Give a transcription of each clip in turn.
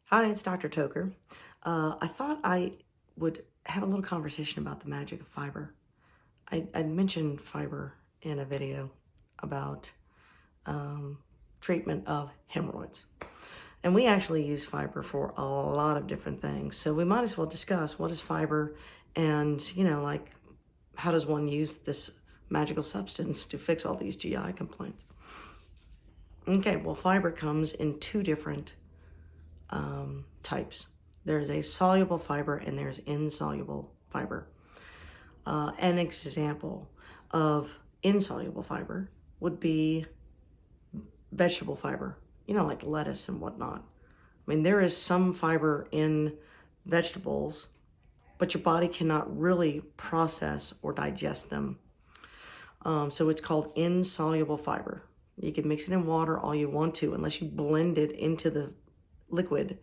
Hi, it's Dr. Toker. I thought I would have a little conversation about the magic of fiber. I'd mentioned fiber in a video about treatment of hemorrhoids. And we actually use fiber for a lot of different things. So we might as well discuss what is fiber and, like, how does one use this magical substance to fix all these GI complaints? Okay, well, fiber comes in two different types. There's a soluble fiber and there's insoluble fiber. An example of insoluble fiber would be vegetable fiber, like lettuce and whatnot. I mean, there is some fiber in vegetables, but your body cannot really process or digest them. So it's called insoluble fiber. You can mix it in water all you want to, unless you blend it into the liquid.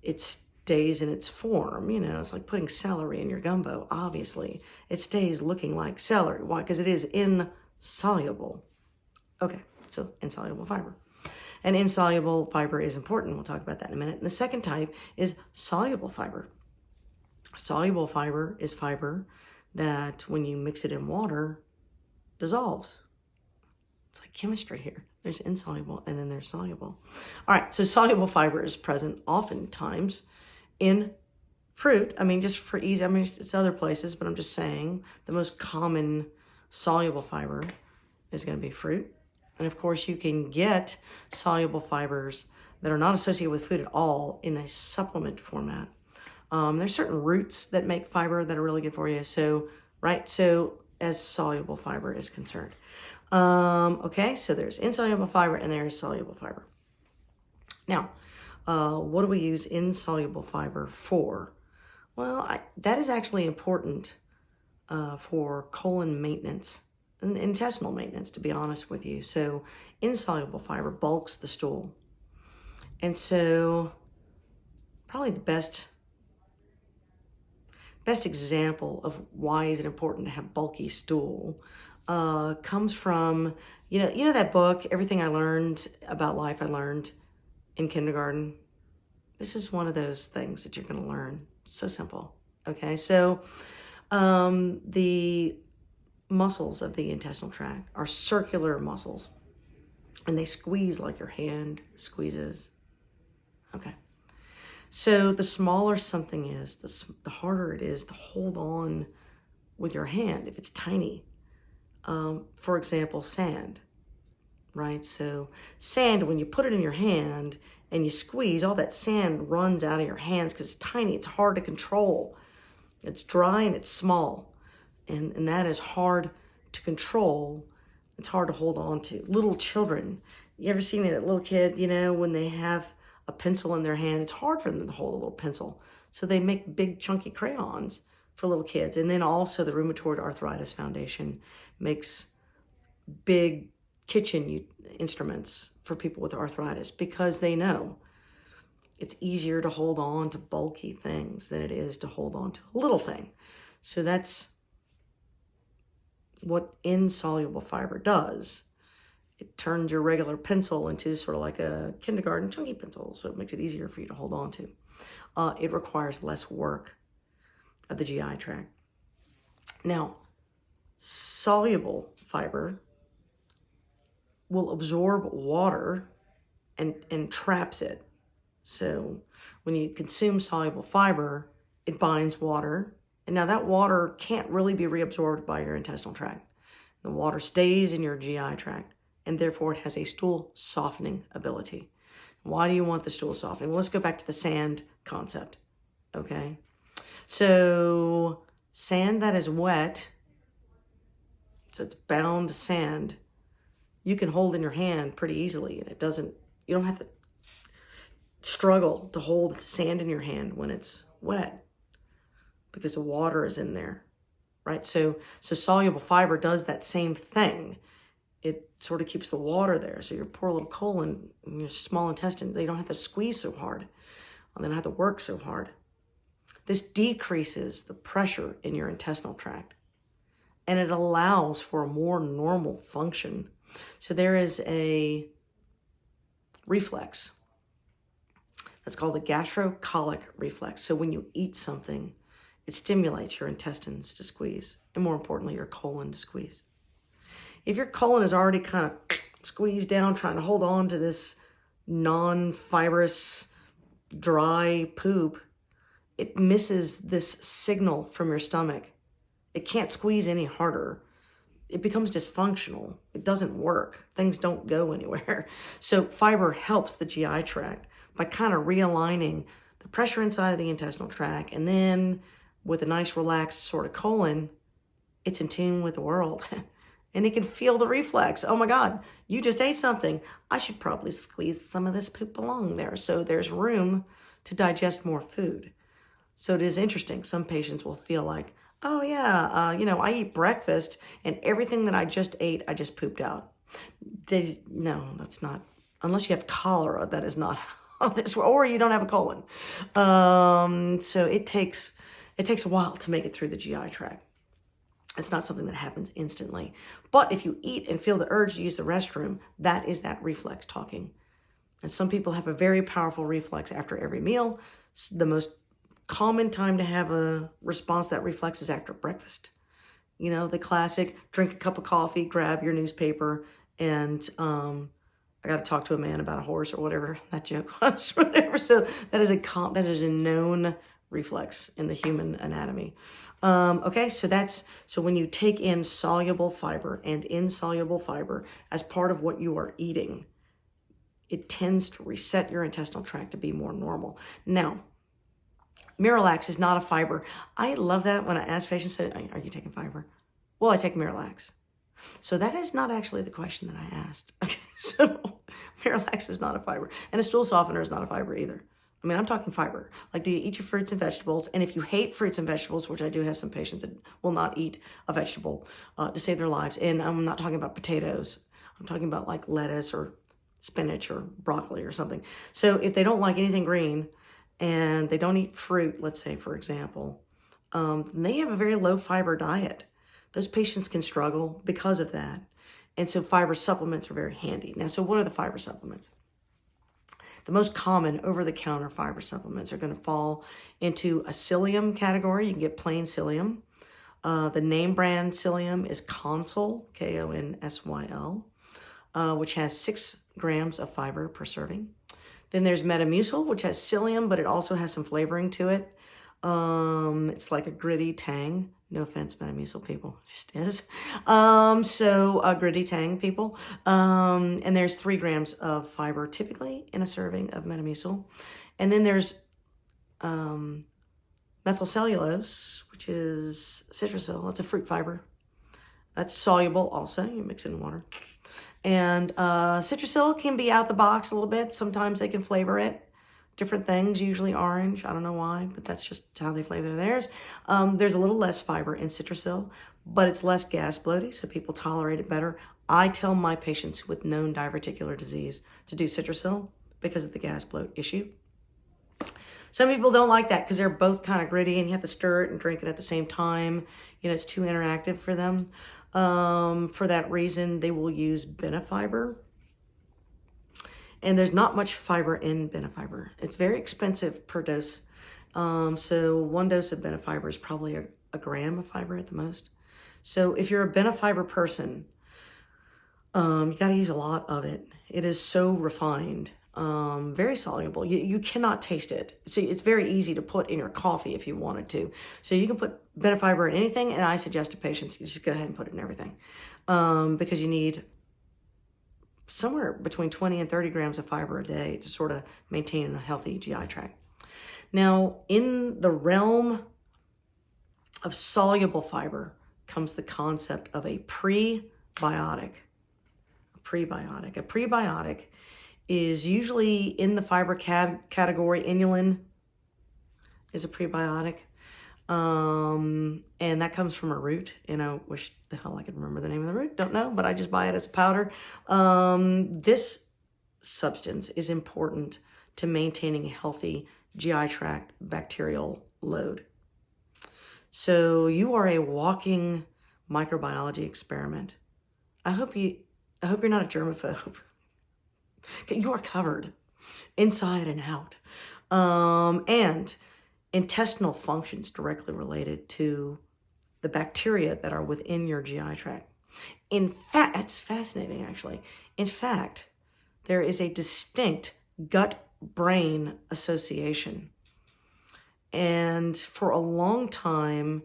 It stays in its form. It's like putting celery in your gumbo. Obviously, it stays looking like celery. Why? Because it is insoluble. Okay, so insoluble fiber. And insoluble fiber is important. We'll talk about that in a minute. And the second type is soluble fiber. Soluble fiber is fiber that when you mix it in water, dissolves. It's like chemistry here. There's insoluble and then there's soluble. All right, so soluble fiber is present oftentimes in fruit. I mean, just for ease, it's other places, but I'm just saying the most common soluble fiber is going to be fruit. And of course, you can get soluble fibers that are not associated with food at all in a supplement format. There's certain roots that make fiber that are really good for you. So as soluble fiber is concerned. Okay, so there's insoluble fiber and there's soluble fiber. Now, what do we use insoluble fiber for? Well, that is actually important for colon maintenance and intestinal maintenance, to be honest with you. So insoluble fiber bulks the stool. And so probably the best example of why is it important to have bulky stool comes from, that book, Everything I Learned About Life I Learned in Kindergarten. This is one of those things that you're going to learn. So simple. Okay, so the muscles of the intestinal tract are circular muscles, and they squeeze like your hand squeezes. Okay. So the smaller something is, the harder it is to hold on with your hand if it's tiny. For example, sand, right? So sand, when you put it in your hand and you squeeze, all that sand runs out of your hands because it's tiny. It's hard to control. It's dry and it's small. And that is hard to control. It's hard to hold on to. Little children, you ever seen that little kid, when they have a pencil in their hand, it's hard for them to hold a little pencil. So they make big chunky crayons for little kids. And then also the Rheumatoid Arthritis Foundation makes big kitchen instruments for people with arthritis because they know it's easier to hold on to bulky things than it is to hold on to a little thing. So that's what insoluble fiber does. It turns your regular pencil into sort of like a kindergarten chunky pencil, so it makes it easier for you to hold on to. It requires less work of the GI tract. Now, soluble fiber will absorb water and traps it. So when you consume soluble fiber, it binds water. And now that water can't really be reabsorbed by your intestinal tract. The water stays in your GI tract, and therefore it has a stool softening ability. Why do you want the stool softening? Well, let's go back to the sand concept, okay? So sand that is wet, so it's bound sand, you can hold in your hand pretty easily, and you don't have to struggle to hold sand in your hand when it's wet because the water is in there, right? So soluble fiber does that same thing. It sort of keeps the water there. So your poor little colon and your small intestine, they don't have to squeeze so hard. They don't have to work so hard. This decreases the pressure in your intestinal tract, and it allows for a more normal function. So there is a reflex It's called the gastrocolic reflex. So when you eat something, it stimulates your intestines to squeeze, and more importantly, your colon to squeeze. If your colon is already kind of squeezed down, trying to hold on to this non-fibrous, dry poop, it misses this signal from your stomach. It can't squeeze any harder. It becomes dysfunctional. It doesn't work. Things don't go anywhere. So fiber helps the GI tract by kind of realigning the pressure inside of the intestinal tract. And then with a nice relaxed sort of colon, it's in tune with the world. And it can feel the reflex. Oh my God, you just ate something. I should probably squeeze some of this poop along there. So there's room to digest more food. So it is interesting. Some patients will feel like, oh yeah, I eat breakfast and everything that I just ate, I just pooped out. No, that's not, unless you have cholera, that is not how this, or you don't have a colon. So it takes a while to make it through the GI tract. It's not something that happens instantly. But if you eat and feel the urge to use the restroom, that is that reflex talking. And some people have a very powerful reflex after every meal. The most common time to have a response to that reflex is after breakfast. The classic, drink a cup of coffee, grab your newspaper, and I got to talk to a man about a horse or whatever that joke was, whatever. So that is a known reflex in the human anatomy. Okay, so when you take in soluble fiber and insoluble fiber as part of what you are eating, it tends to reset your intestinal tract to be more normal. Now, Miralax is not a fiber. I love that when I ask patients, say, are you taking fiber? Well, I take Miralax. So that is not actually the question that I asked. Okay, so Miralax is not a fiber. And a stool softener is not a fiber either. I mean, I'm talking fiber. Like, do you eat your fruits and vegetables? And if you hate fruits and vegetables, which I do have some patients that will not eat a vegetable to save their lives. And I'm not talking about potatoes. I'm talking about like lettuce or spinach or broccoli or something. So if they don't like anything green and they don't eat fruit, let's say, for example, they have a very low fiber diet. Those patients can struggle because of that. And so fiber supplements are very handy. Now, so what are the fiber supplements? The most common over-the-counter fiber supplements are going to fall into a psyllium category. You can get plain psyllium. The name brand psyllium is Konsyl, Konsyl, which has 6 grams of fiber per serving. Then there's Metamucil, which has psyllium, but it also has some flavoring to it. It's like a gritty tang. No offense, Metamucil people, it just is. Gritty tang people. And there's 3 grams of fiber typically in a serving of Metamucil. And then there's methylcellulose, which is citrusyl. That's a fruit fiber. That's soluble also. You mix it in water. And citrusyl can be out the box a little bit. Sometimes they can flavor it. Different things, usually orange. I don't know why, but that's just how they flavor theirs. There's a little less fiber in citrusyl, but it's less gas bloating, so people tolerate it better. I tell my patients with known diverticular disease to do citrusyl because of the gas bloat issue. Some people don't like that because they're both kind of gritty and you have to stir it and drink it at the same time. It's too interactive for them. For that reason, they will use benefiber. And there's not much fiber in benefiber. It's very expensive per dose. So 1 dose of benefiber is probably a gram of fiber at the most. So if you're a benefiber person, you got to use a lot of it. It is so refined, very soluble. You cannot taste it. See, it's very easy to put in your coffee if you wanted to. So you can put benefiber in anything, and I suggest to patients, you just go ahead and put it in everything. Because you need somewhere between 20 and 30 grams of fiber a day to sort of maintain a healthy GI tract. Now, in the realm of soluble fiber comes the concept of a prebiotic. A prebiotic is usually in the fiber category. Inulin is a prebiotic. And that comes from a root, and I wish the hell I could remember the name of the root. Don't know, but I just buy it as a powder. This substance is important to maintaining a healthy GI tract bacterial load. So you are a walking microbiology experiment. I hope you're not a germaphobe. You are covered. inside and out. And intestinal functions directly related to the bacteria that are within your GI tract. In fact, that's fascinating actually. In fact, there is a distinct gut-brain association. And for a long time,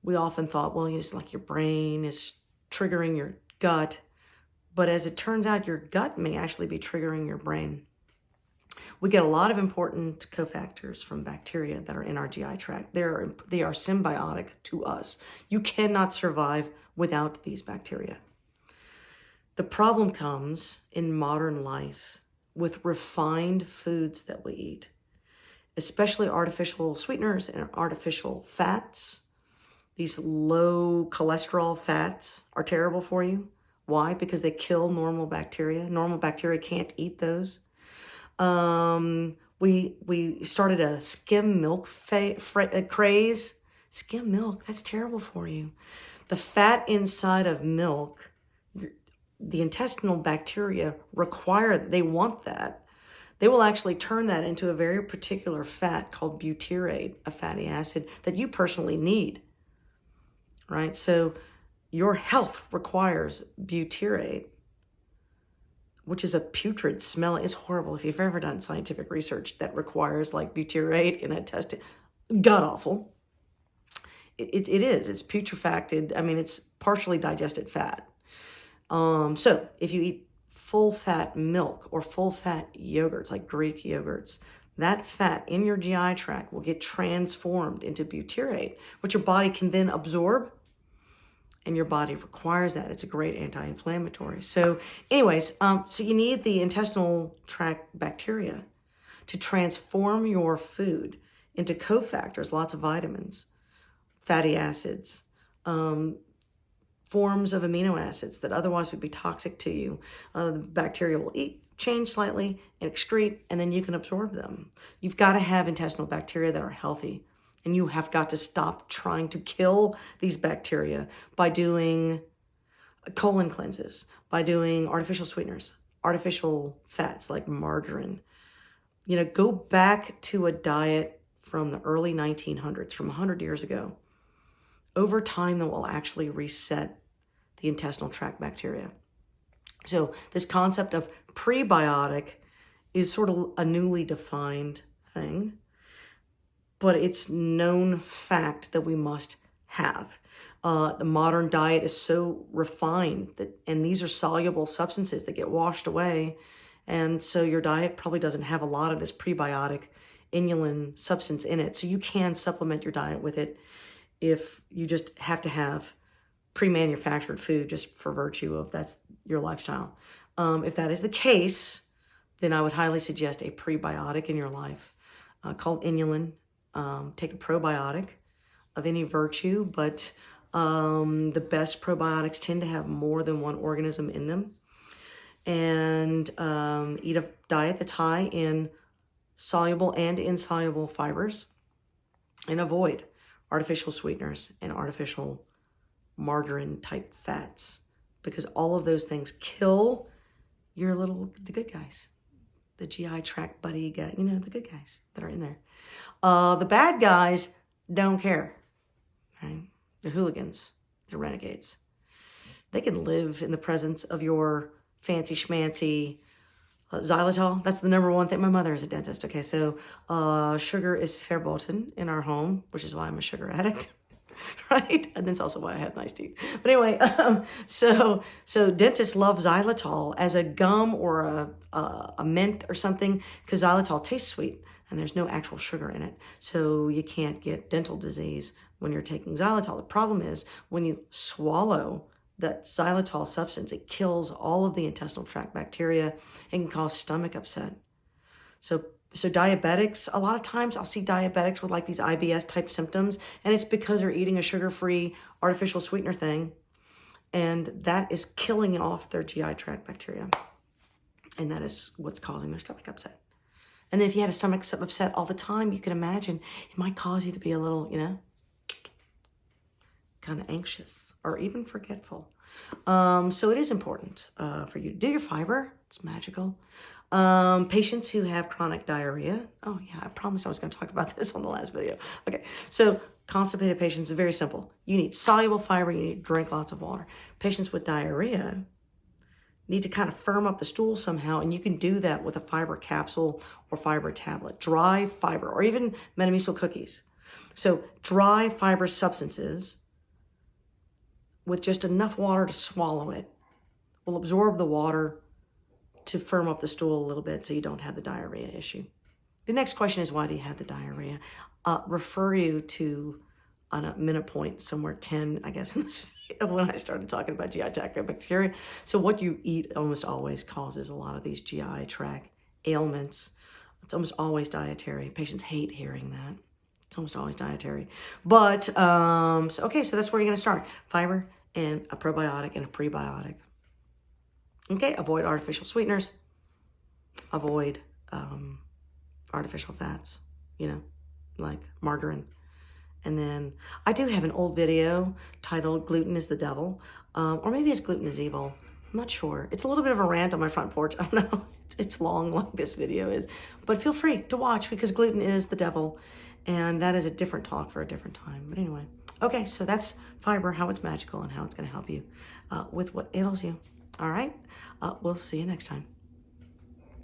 we often thought, well, it's like your brain is triggering your gut. But as it turns out, your gut may actually be triggering your brain. We get a lot of important cofactors from bacteria that are in our GI tract. They are symbiotic to us. You cannot survive without these bacteria. The problem comes in modern life with refined foods that we eat, especially artificial sweeteners and artificial fats. These low cholesterol fats are terrible for you. Why? Because they kill normal bacteria. Normal bacteria can't eat those. We started a skim milk craze. Skim milk, that's terrible for you. The fat inside of milk, the intestinal bacteria they want that. They will actually turn that into a very particular fat called butyrate, a fatty acid that you personally need, right? So your health requires butyrate, which is a putrid smell. It's horrible. If you've ever done scientific research that requires like butyrate in a test, god awful. It is. It's putrefacted. I mean, it's partially digested fat. So if you eat full fat milk or full fat yogurts, like Greek yogurts, that fat in your GI tract will get transformed into butyrate, which your body can then absorb. And your body requires that. It's a great anti-inflammatory. So anyways, so you need the intestinal tract bacteria to transform your food into cofactors, lots of vitamins, fatty acids, forms of amino acids that otherwise would be toxic to you. The bacteria will eat, change slightly, and excrete, and then you can absorb them. You've got to have intestinal bacteria that are healthy. And you have got to stop trying to kill these bacteria by doing colon cleanses, by doing artificial sweeteners, artificial fats like margarine. Go back to a diet from the early 1900s, from 100 years ago. Over time, that will actually reset the intestinal tract bacteria. So this concept of prebiotic is sort of a newly defined thing. But it's known fact that we must have. The modern diet is so refined and these are soluble substances that get washed away. And so your diet probably doesn't have a lot of this prebiotic inulin substance in it. So you can supplement your diet with it if you just have to have pre-manufactured food just for virtue of that's your lifestyle. If that is the case, then I would highly suggest a prebiotic in your life called inulin. Take a probiotic of any virtue, but the best probiotics tend to have more than one organism in them. And eat a diet that's high in soluble and insoluble fibers, and avoid artificial sweeteners and artificial margarine type fats, because all of those things kill the good guys. The GI tract buddy guy, the good guys that are in there. The bad guys don't care, right? The hooligans, the renegades. They can live in the presence of your fancy schmancy xylitol. That's the number one thing. My mother is a dentist. Okay, so sugar is verboten in our home, which is why I'm a sugar addict. Right? And that's also why I have nice teeth. But anyway, so dentists love xylitol as a gum or a mint or something, because xylitol tastes sweet and there's no actual sugar in it. So you can't get dental disease when you're taking xylitol. The problem is when you swallow that xylitol substance, it kills all of the intestinal tract bacteria and can cause stomach upset. So diabetics, a lot of times I'll see diabetics with like these IBS type symptoms, and it's because they're eating a sugar-free artificial sweetener thing, and that is killing off their GI tract bacteria. And that is what's causing their stomach upset. And then if you had a stomach upset all the time, you can imagine it might cause you to be a little, kind of anxious or even forgetful. So it is important for you to do your fiber. It's magical. Patients who have chronic diarrhea. Oh yeah, I promised I was going to talk about this on the last video. Okay, so constipated patients is very simple. You need soluble fiber, you need to drink lots of water. Patients with diarrhea need to kind of firm up the stool somehow, and you can do that with a fiber capsule or fiber tablet. Dry fiber, or even Metamucil cookies. So dry fiber substances with just enough water to swallow it will absorb the water to firm up the stool a little bit so you don't have the diarrhea issue. The next question is, why do you have the diarrhea? Refer you to, on a minute point, somewhere 10, I guess, in this video, when I started talking about GI tract bacteria. So what you eat almost always causes a lot of these GI tract ailments. It's almost always dietary. Patients hate hearing that. It's almost always dietary. But, okay, so that's where you're going to start. Fiber and a probiotic and a prebiotic. Okay, avoid artificial sweeteners. Avoid artificial fats, like margarine. And then I do have an old video titled Gluten is the Devil, or maybe it's Gluten is Evil. I'm not sure. It's a little bit of a rant on my front porch. I don't know. It's long like this video is. But feel free to watch, because gluten is the devil. And that is a different talk for a different time. But anyway. Okay, so that's fiber, how it's magical and how it's going to help you with what ails you. All right? We'll see you next time.